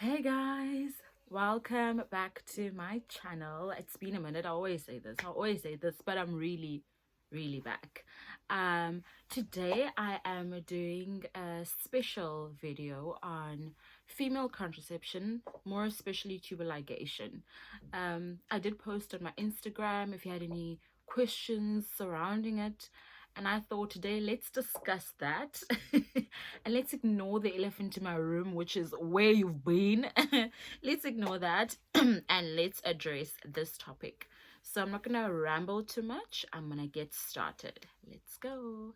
Hey guys, welcome back to my channel. It's been a minute. I always say this, but I'm really back. Today I am doing a special video on female contraception, more especially tubule ligation. I did post on my Instagram if you had any questions surrounding it, and I thought today let's discuss that and let's ignore the elephant in my room, which is where you've been. Let's ignore that and let's address this topic. So I'm not gonna ramble too much. I'm gonna get started. Let's go.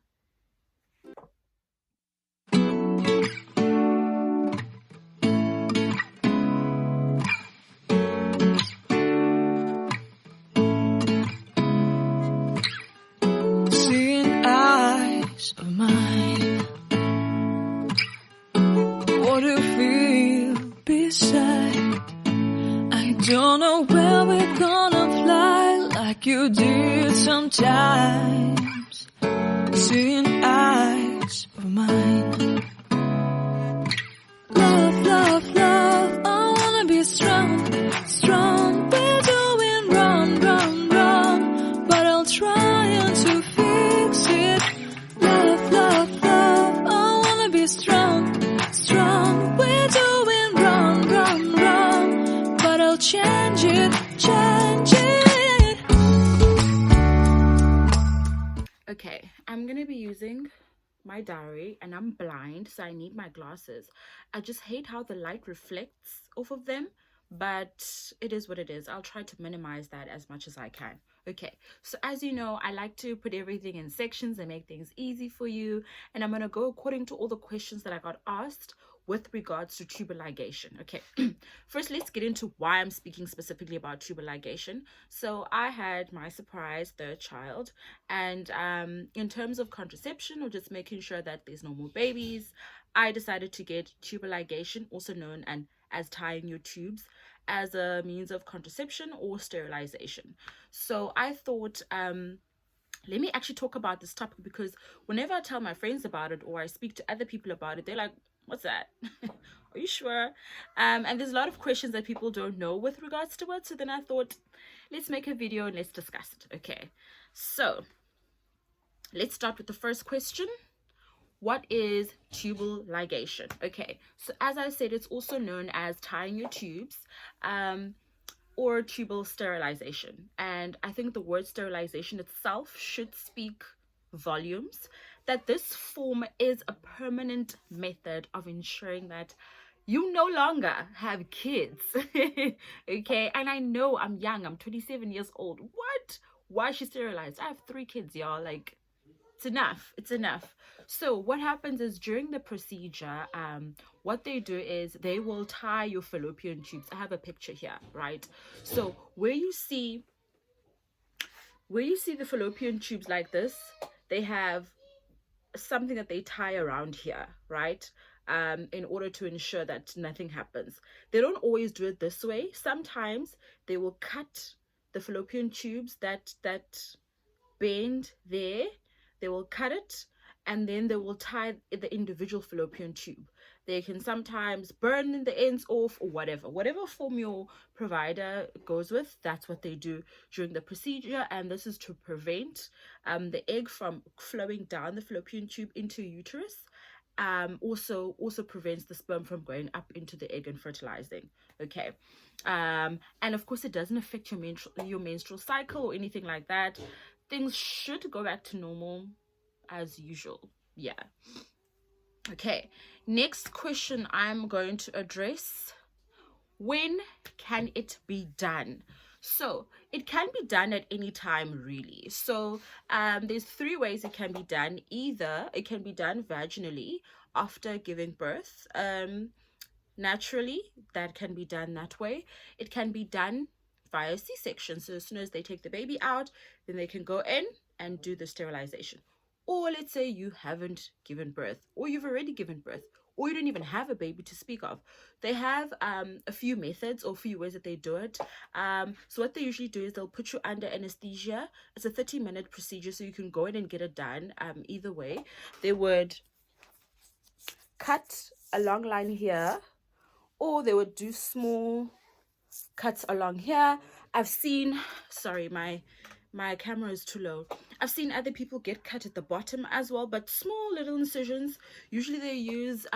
Seeing eyes of mine, what do you feel beside? I don't know where we're gonna fly like you did sometimes. Seeing eyes of mine, love, I wanna be strong. We're doing wrong, but I'll try to fix it. Love, I wanna be strong. We're doing wrong, but I'll change it. Okay, I'm gonna be using my diary and I'm blind, so I need my glasses. I just hate how the light reflects off of them, but it is what it is. I'll try to minimize that as much as I can. Okay, so as you know, I like to put everything in sections and make things easy for you, and I'm gonna go according to all the questions that I got asked with regards to tubule ligation. Okay, first let's get into why I'm speaking specifically about tubule ligation. So I had my surprise third child, and in terms of contraception or just making sure that there's no more babies, I decided to get tubule ligation, also known as tying your tubes, as a means of contraception or sterilization. So I thought let me actually talk about this topic, because whenever I tell my friends about it or I speak to other people about it, they're like, what's that? Are you sure? And there's a lot of questions that people don't know with regards to it. So then I thought, let's make a video and let's discuss it. Okay, so let's start with the first question. What is tubule ligation? Okay, so as I said, it's also known as tying your tubes, or tubal sterilization. And I think the word sterilization itself should speak volumes, that this form is a permanent method of ensuring that you no longer have kids. Okay, and I know I'm young, I'm 27 years old. What? Why is she sterilized? I have 3 kids, y'all. Like, it's enough. So what happens is, during the procedure, what they do is they will tie your fallopian tubes. I have a picture here, right? So where you see the fallopian tubes like this, they have something that they tie around here, right? In order to ensure that nothing happens. They don't always do it this way. Sometimes they will cut the fallopian tubes that bend there. They will cut it, and then they will tie the individual fallopian tube. They can sometimes burn the ends off, or whatever form your provider goes with. That's what they do during the procedure, and this is to prevent the egg from flowing down the fallopian tube into uterus. Also prevents the sperm from going up into the egg and fertilizing. Okay, and of course it doesn't affect your menstrual cycle or anything like that. Things should go back to normal as usual. Yeah. Okay, next question I'm going to address: when can it be done? So it can be done at any time, really. So there's 3 ways it can be done. Either it can be done vaginally after giving birth, naturally, that can be done that way. It can be done via C-section. So as soon as they take the baby out, then they can go in and do the sterilization. Or let's say you haven't given birth, or you've already given birth, or you don't even have a baby to speak of. They have a few methods or a few ways that they do it. So what they usually do is they'll put you under anesthesia. It's a 30-minute procedure, so you can go in and get it done. Either way, they would cut a long line here or they would do small cuts along here. I've seen, sorry, my camera is too low. I've seen other people get cut at the bottom as well, but small little incisions. Usually they use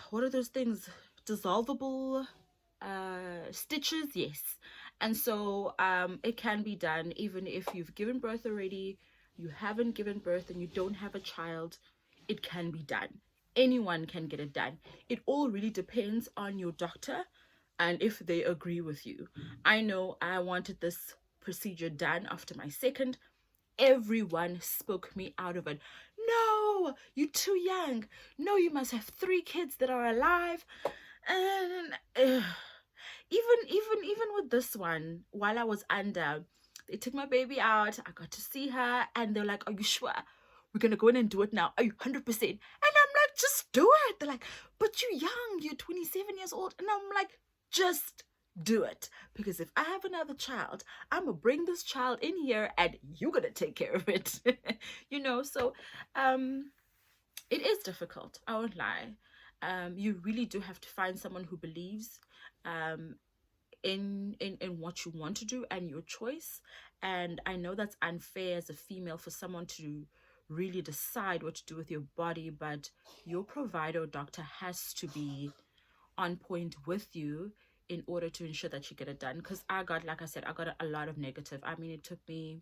what are those things, dissolvable stitches, yes. And so it can be done even if you've given birth already, you haven't given birth, and you don't have a child. It can be done. Anyone can get it done. It all really depends on your doctor and if they agree with you. I know I wanted this procedure done after my second. Everyone spoke me out of it. No, you're too young. No, you must have 3 kids that are alive. And even with this one, while I was under, they took my baby out. I got to see her, and they're like, "Are you sure? We're gonna go in and do it now. Are you 100%?" And I'm like, "Just do it." They're like, "But you're young. You're 27 years old." And I'm like, "Just do it, because if I have another child, I'm gonna bring this child in here, and you're gonna take care of it." You know. So, it is difficult. I won't lie. You really do have to find someone who believes in what you want to do and your choice. And I know that's unfair as a female for someone to really decide what to do with your body, but your provider or doctor has to be on point with you in order to ensure that you get it done. Because like I said, I got a lot of negative. I mean, it took me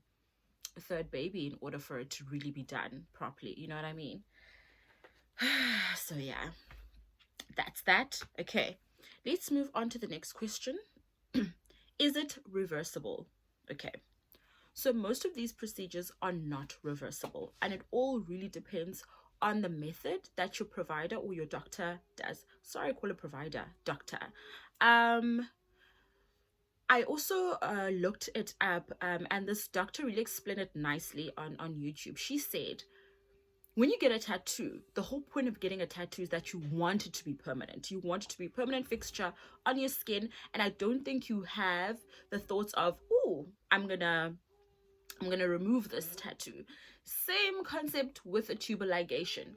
a 3rd baby in order for it to really be done properly, you know what I mean? So yeah, that's that. Okay, let's move on to the next question. Is it reversible? Okay, so most of these procedures are not reversible, and it all really depends on the method that your provider or your doctor does. Sorry, I call it provider, doctor. I also looked it up, and this doctor really explained it nicely on YouTube. She said, when you get a tattoo, the whole point of getting a tattoo is that you want it to be permanent. You want it to be a permanent fixture on your skin. And I don't think you have the thoughts of, oh, I'm gonna remove this tattoo. Same concept with a tubule ligation.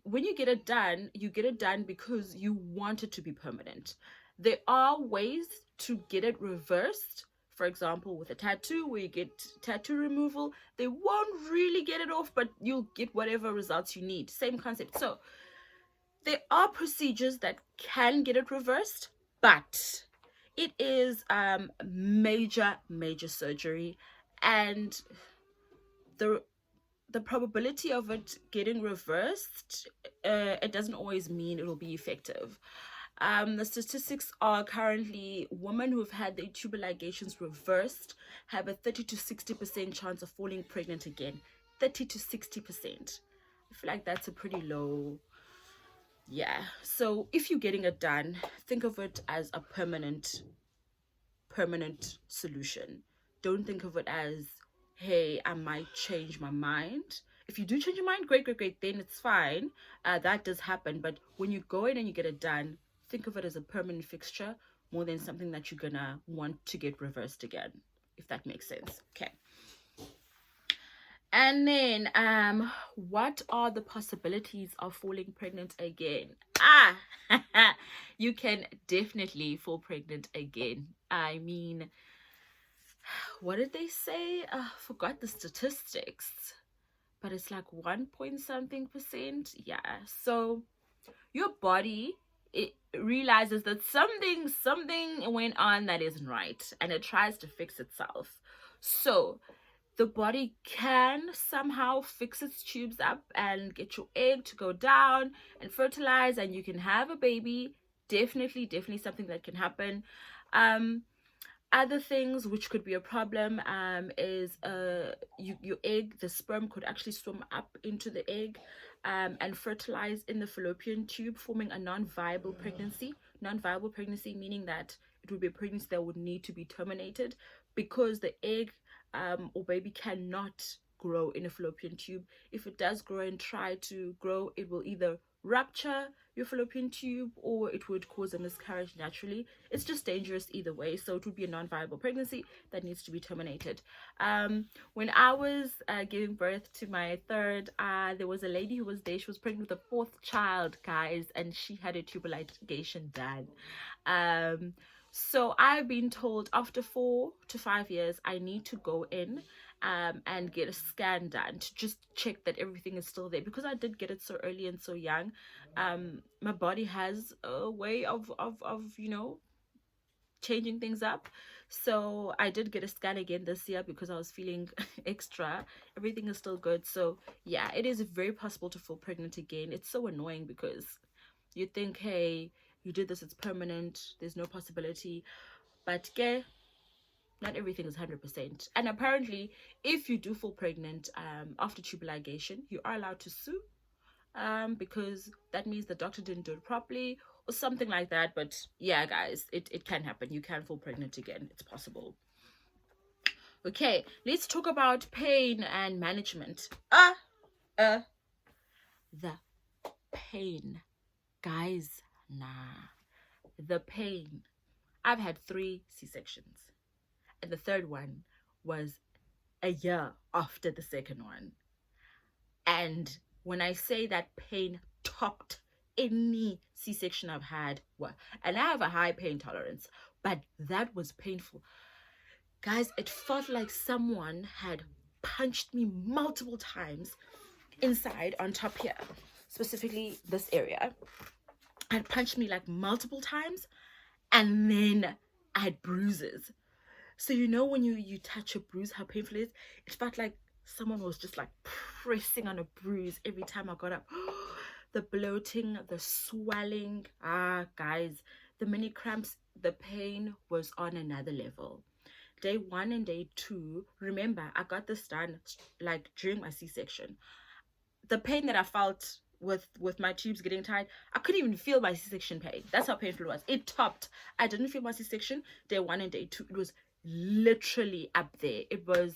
When you get it done because you want it to be permanent. There are ways to get it reversed. For example, with a tattoo, where you get tattoo removal, they won't really get it off, but you'll get whatever results you need. Same concept. So there are procedures that can get it reversed, but it is major surgery, and the probability of it getting reversed, it doesn't always mean it will be effective. The statistics are currently women who have had their tubule ligations reversed have a 30 to 60% chance of falling pregnant again. 30 to 60%. I feel like that's a pretty low. Yeah. So if you're getting it done, think of it as a permanent solution. Don't think of it as, hey, I might change my mind. If you do change your mind, great, then it's fine. That does happen. But when you go in and you get it done, think of it as a permanent fixture more than something that you're gonna want to get reversed again, if that makes sense. Okay. And then what are the possibilities of falling pregnant again? You can definitely fall pregnant again. I mean, what did they say? Forgot the statistics, but it's like 1 point something percent. Yeah. So your body, it realizes that something went on that isn't right, and it tries to fix itself. So the body can somehow fix its tubes up and get your egg to go down and fertilize, and you can have a baby. Definitely something that can happen. Other things which could be a problem is your egg, the sperm could actually swim up into the egg and fertilize in the fallopian tube, forming a non-viable pregnancy. Non-viable pregnancy meaning that it would be a pregnancy that would need to be terminated, because the egg or baby cannot grow in a fallopian tube. If it does grow and try to grow, it will either rupture, your fallopian tube, or it would cause a miscarriage naturally. It's just dangerous either way, so it would be a non-viable pregnancy that needs to be terminated. When I was giving birth to my third, there was a lady who was there. She was pregnant with a fourth child, guys, and she had a tubule ligation done. So I've been told after 4 to 5 years I need to go in and get a scan done to just check that everything is still there, because I did get it so early and so young. My body has a way of changing things up. So I did get a scan again this year because I was feeling extra. Everything is still good. So yeah, it is very possible to fall pregnant again. It's so annoying because you think, hey, you did this, it's permanent, there's no possibility. But yeah, not everything is 100%. And apparently, if you do fall pregnant after tubule ligation, you are allowed to sue, because that means the doctor didn't do it properly or something like that. But yeah, guys, it can happen. You can fall pregnant again. It's possible. Okay, let's talk about pain and management. The pain, guys. Nah, the pain. I've had 3 C-sections, and the third one was a year after the second one. And when I say that pain topped any C-section I've had, well, and I have a high pain tolerance, but that was painful. Guys, it felt like someone had punched me multiple times inside on top here, specifically this area. Had punched me like multiple times, and then I had bruises. So you know when you touch a bruise, how painful it is? It felt like someone was just like pressing on a bruise every time I got up. The bloating, the swelling, guys, the mini cramps, the pain was on another level. Day 1 and day 2, remember, I got this done like during my C-section. The pain that I felt with my tubes getting tied, I couldn't even feel my C-section pain. That's how painful it was. It topped. I didn't feel my C-section day 1 and day 2. It was literally up there. It was,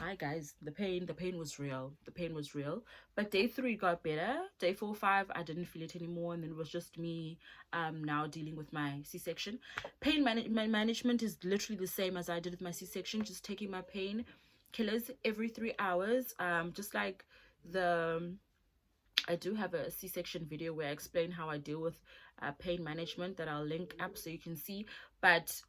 hi guys, the pain was real. The pain was real. But day 3 got better. Day 4, 5, I didn't feel it anymore, and then it was just me now dealing with my C-section. Pain management is literally the same as I did with my C-section, just taking my pain killers every 3 hours. Just like I do have a C-section video where I explain how I deal with pain management that I'll link up so you can see. But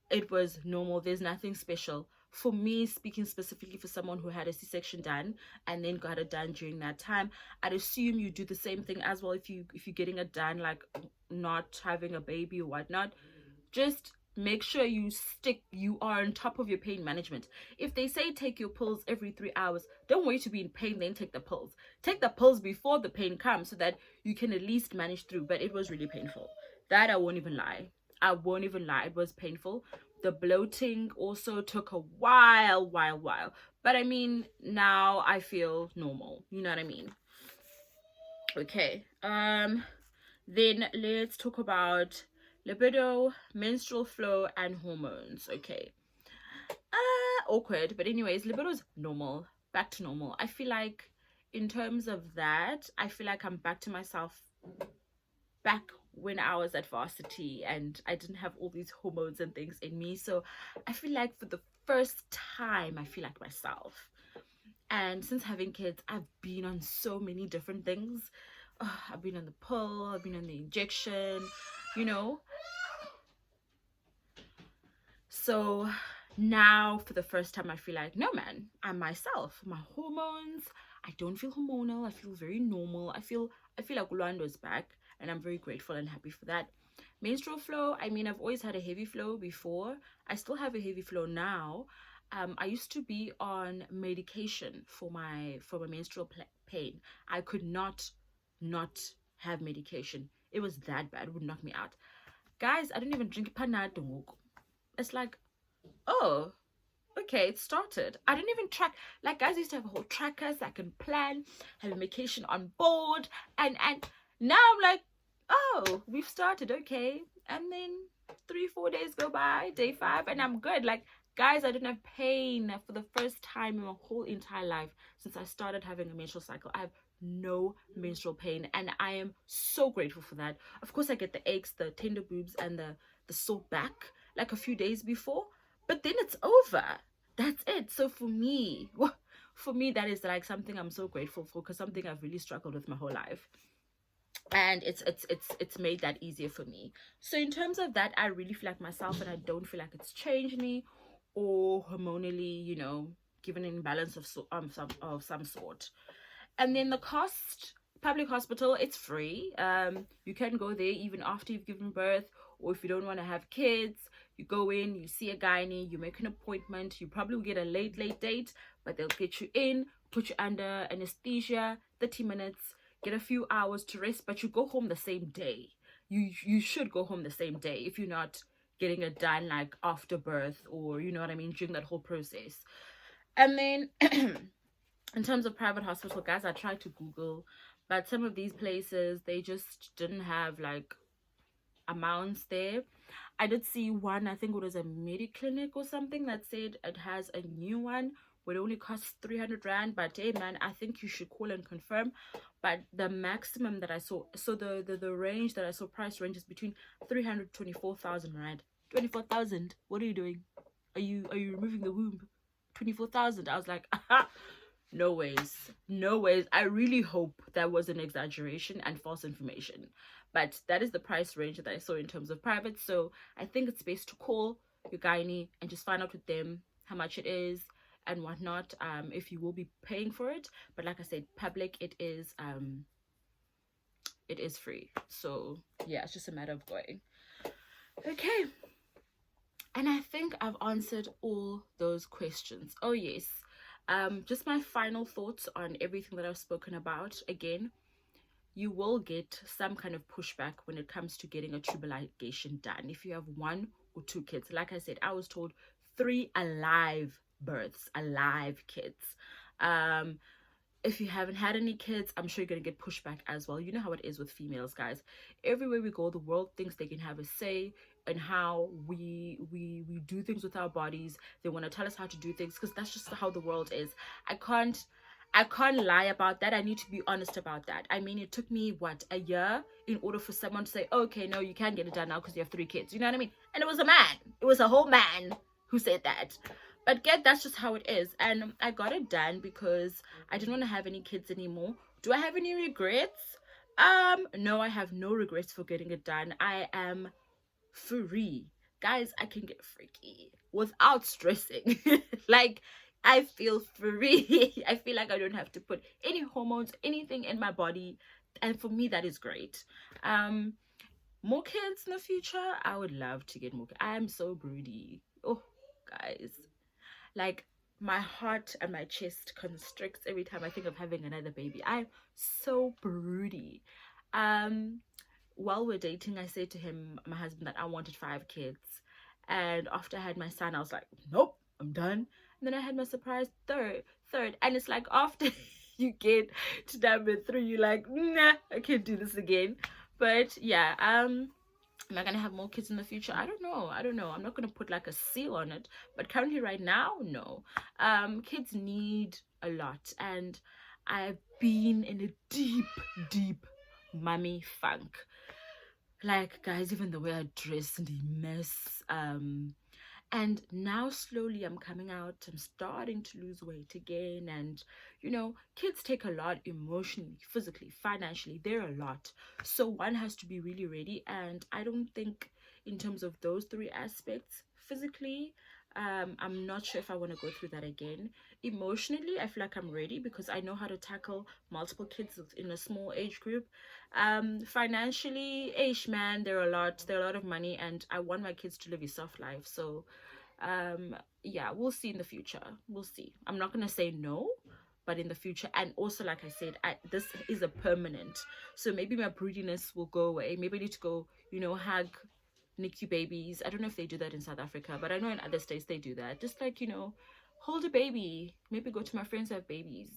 it was normal. There's nothing special. For me, speaking specifically for someone who had a C-section done and then got it done during that time, I'd assume you do the same thing as well if you're getting it done, like not having a baby or whatnot. Just make sure you are on top of your pain management. If they say take your pills every 3 hours, don't wait to be in pain then take the pills. Take the pills before the pain comes so that you can at least manage through. But it was really painful. That I won't even lie. It was painful. The bloating also took a while. But I mean, now I feel normal. You know what I mean? Okay. Then let's talk about libido, menstrual flow, and hormones. Okay. Awkward. But anyways, libido is normal. Back to normal. I feel like in terms of that, I feel like I'm back to myself back when I was at varsity and I didn't have all these hormones and things in me. So I feel like for the first time, I feel like myself. And since having kids, I've been on so many different things. I've been on the pill, I've been on the injection, you know. So now for the first time, I feel like, no man, I'm myself. My hormones, I don't feel hormonal. I feel very normal. I feel like Ulando's back, and I'm very grateful and happy for that. Menstrual flow, I mean, I've always had a heavy flow before. I still have a heavy flow now. I used to be on medication for my menstrual pain. I could not have medication. It was that bad. It would knock me out. Guys, I don't even drink panadol. It's like, oh, okay, it started. I didn't even track. Like, guys used to have a whole tracker so I can plan, have a medication on board, and now I'm like, oh, we've started, okay. And then 3-4 days go by, day 5, and I'm good. Like, guys, I didn't have pain for the first time in my whole entire life since I started having a menstrual cycle. I have no menstrual pain, and I am so grateful for that. Of course, I get the aches, the tender boobs, and the sore back like a few days before, but then it's over. That's it. So for me, for me, that is like something I'm so grateful for, because something I've really struggled with my whole life, and it's made that easier for me. So in terms of that, I really feel like myself, and I don't feel like it's changed me or hormonally, given an imbalance of some sort. And then the cost, public hospital, it's free. You can go there even after you've given birth, or if you don't want to have kids, you go in, you see a gynae, you make an appointment. You probably will get a late date, but they'll get you in, put you under anesthesia, 30 minutes, get a few hours to rest, but you go home the same day. You should go home the same day if you're not getting it done like after birth, or you know what I mean, during that whole process. And then in terms of private hospital, guys, I tried to Google, but some of these places, they just didn't have like amounts there. I did see one, I think it was a Mediclinic or something, that said it has a new one where it only costs 300 rand. But hey man, I think you should call and confirm. But the maximum that I saw, so the range that I saw, price range, is between 300 24,000 rand. 24,000, what are you doing? Are you removing the womb? 24,000. I was like, aha, no ways, no ways. I really hope that was an exaggeration and false information, but that is the price range that I saw in terms of private. So I think it's best to call your gynae and just find out with them how much it is and whatnot, if you will be paying for it. But like I said, public, it is free. So yeah, it's just a matter of going. Okay, and I think I've answered all those questions. Oh yes, just my final thoughts on everything that I've spoken about. Again, you will get some kind of pushback when it comes to getting a tubule ligation done if you have 1 or 2 kids. Like I said, I was told 3 alive births, alive kids. If you haven't had any kids, I'm sure you're gonna get pushback as well. You know how it is with females, guys. Everywhere we go, the world thinks they can have a say in how we do things with our bodies. They want to tell us how to do things, because that's just how the world is. I can't lie about that. I need to be honest about that. I mean, it took me what, a year in order for someone to say, okay, no, you can get it done now because you have 3 kids. You know what I mean? And it was a man. It was a whole man who said that. But that's just how it is. And I got it done because I didn't want to have any kids anymore. Do I have any regrets? No, I have no regrets for getting it done. I am free. Guys, I can get freaky without stressing. Like, I feel free. I feel like I don't have to put any hormones, anything in my body. And for me, that is great. More kids in the future, I would love to get more. I am so broody. Oh, guys. Like, my heart and my chest constricts every time I think of having another baby. I'm so broody. While we're dating, I said to him, my husband, that I wanted 5 kids. And after I had my son, I was like, nope, I'm done. And then I had my surprise third. And it's like, after you get to number 3, you're like, nah, I can't do this again. But yeah, am I gonna have more kids in the future? I don't know. I'm not gonna put like a seal on it, but currently right now, no. Kids need a lot, and I've been in a deep mummy funk. Like, guys, even the way I dress and the mess. And now slowly I'm coming out. I'm starting to lose weight again. And, kids take a lot emotionally, physically, financially. They're a lot. So one has to be really ready. And I don't think in terms of those 3 aspects, physically, I'm not sure if I want to go through that again. Emotionally, I feel like I'm ready because I know how to tackle multiple kids in a small age group. Financially, man, they're a lot of money, and I want my kids to live a soft life. So yeah, we'll see in the future. We'll see. I'm not gonna say no, but in the future. And also, like I said, this is a permanent, so maybe my broodiness will go away. Maybe I need to go, hug NICU babies. I don't know if they do that in South Africa, but I know in other states they do that. Just like, hold a baby. Maybe go to my friends who have babies,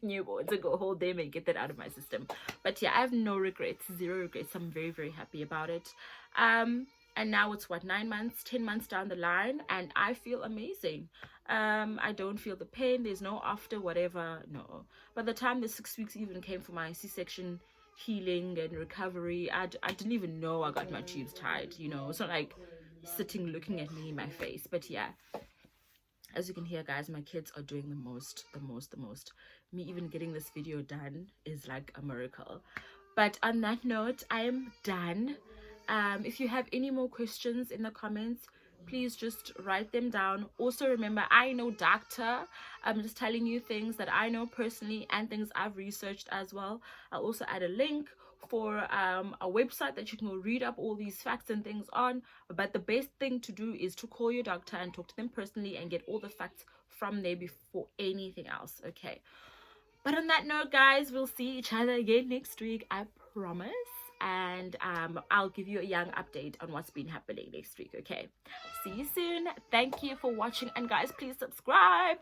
newborns, and go hold them and get that out of my system. But yeah, I have no regrets, 0 regrets. I'm very, very happy about it. And and now it's what, 9 months, 10 months down the line, and I feel amazing. I don't feel the pain, there's no after whatever, no. By the time the 6 weeks even came for my C-section healing and recovery, I didn't even know I got my tubes tied, you know. It's not like sitting looking at me in my face. But yeah, as you can hear, guys, my kids are doing the most. Me even getting this video done is like a miracle. But on that note, I am done. If you have any more questions in the comments, please just write them down. Also remember, I know doctor. I'm just telling you things that I know personally and things I've researched as well. I'll also add a link for a website that you can go read up all these facts and things on. But the best thing to do is to call your doctor and talk to them personally and get all the facts from there before anything else. Okay, but on that note, guys, we'll see each other again next week, I promise. And I'll give you a young update on what's been happening next week. Okay, see you soon. Thank you for watching, and guys, please subscribe.